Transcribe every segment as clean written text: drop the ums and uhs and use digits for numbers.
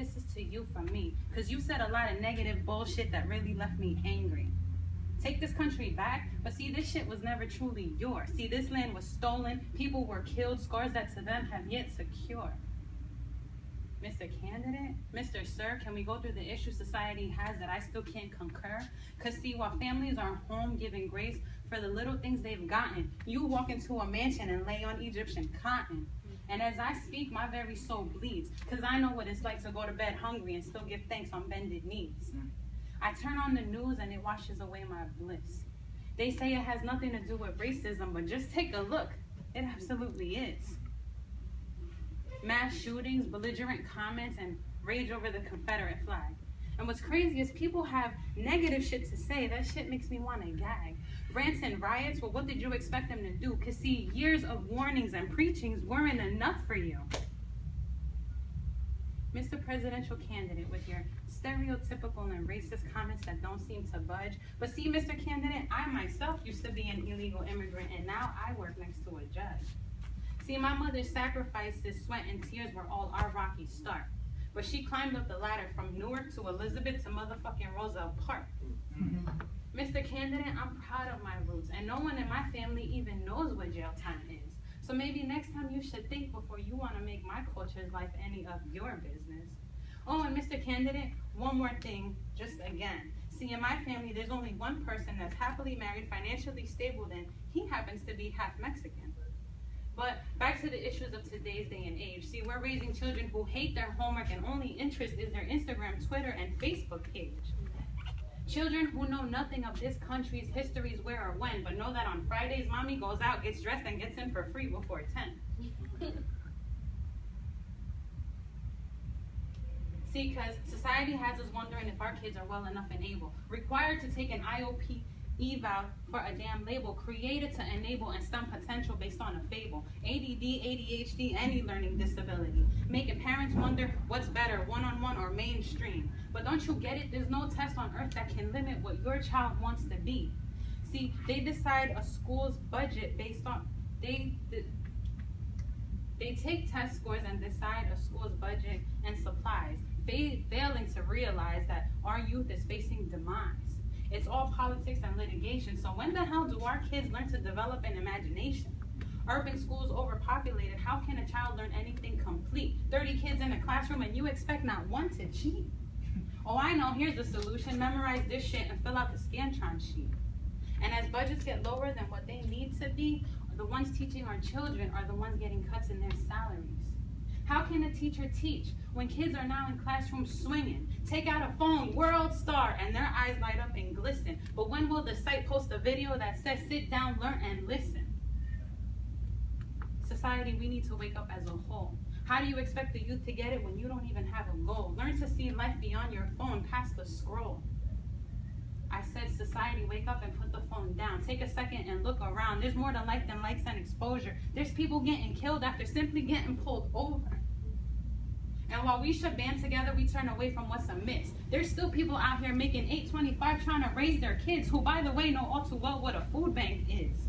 this is to you from me, because you said a lot of negative bullshit that really left me angry. Take this country back, but see, this shit was never truly yours. See, this land was stolen, people were killed, scars that to them have yet to cure. Mr. Candidate, Mr. Sir, can we go through the issues society has that I still can't concur? Because see, while families are home giving grace for the little things they've gotten, you walk into a mansion and lay on Egyptian cotton. And as I speak, my very soul bleeds, because I know what it's like to go to bed hungry and still give thanks on bended knees. I turn on the news and it washes away my bliss. They say it has nothing to do with racism, but just take a look. It absolutely is. Mass shootings, belligerent comments, and rage over the Confederate flag. And what's crazy is people have negative shit to say. That shit makes me want to gag. Rants and riots, well, what did you expect them to do? Because see, years of warnings and preachings weren't enough for you. Mr. Presidential Candidate, with your stereotypical and racist comments that don't seem to budge. But see, Mr. Candidate, I myself used to be an illegal immigrant, and now I work next to a judge. See, my mother's sacrifices, sweat, and tears were all our rocky start. But she climbed up the ladder from Newark to Elizabeth to motherfucking Rosa Parks. Mr. Candidate, I'm proud of my roots, and no one in my family even knows what jail time is. So maybe next time you should think before you want to make my culture's life any of your business. Oh, and Mr. Candidate, one more thing, just again. See, in my family, there's only one person that's happily married, financially stable, and he happens to be half Mexican. But back to the issues of today's day and age. See, we're raising children who hate their homework and only interest is their Instagram, Twitter, and Facebook page. Children who know nothing of this country's histories, where or when, but know that on Fridays, mommy goes out, gets dressed, and gets in for free before 10. See, because society has us wondering if our kids are well enough and able. Required to take an IOP eval for a damn label, created to enable and stunt potential based on a fable. ADD, ADHD, any learning disability. Making parents wonder what's better, one-on-one or mainstream. But don't you get it? There's no test on earth that can limit what your child wants to be. See, they decide a school's budget based on, they take test scores and decide a school's budget and supplies, failing to realize that our youth is facing demise. It's all politics and litigation, so when the hell do our kids learn to develop an imagination? Urban schools overpopulated, how can a child learn anything complete? 30 kids in a classroom and you expect not one to cheat? Oh, I know, here's the solution. Memorize this shit and fill out the Scantron sheet. And as budgets get lower than what they need to be, the ones teaching our children are the ones getting cuts in their salaries. How can a teacher teach when kids are now in classrooms swinging? Take out a phone, world star, and their eyes light up and glisten. But when will the site post a video that says sit down, learn, and listen? Society, we need to wake up as a whole. How do you expect the youth to get it when you don't even have a goal? Learn to see life beyond your phone, past the scroll. I said, society, wake up and put the phone down. Take a second and look around. There's more to life than likes and exposure. There's people getting killed after simply getting pulled over. And while we should band together, we turn away from what's amiss. There's still people out here making $8.25 trying to raise their kids, who, by the way, know all too well what a food bank is.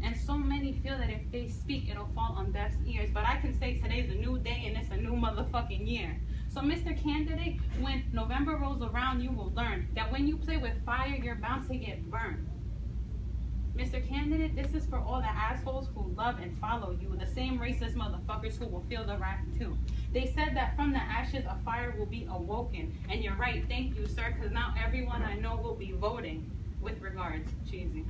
And so many feel that if they speak, it'll fall on deaf ears. But I can say today's a new day and it's a new motherfucking year. So, Mr. Candidate, when November rolls around, you will learn that when you play with fire, you're bound to get burned. Mr. Candidate, this is for all the assholes who love and follow you, the same racist motherfuckers who will feel the wrath too. They said that from the ashes a fire will be awoken. And you're right, thank you, sir, because now everyone I know will be voting. With regards, che3zy.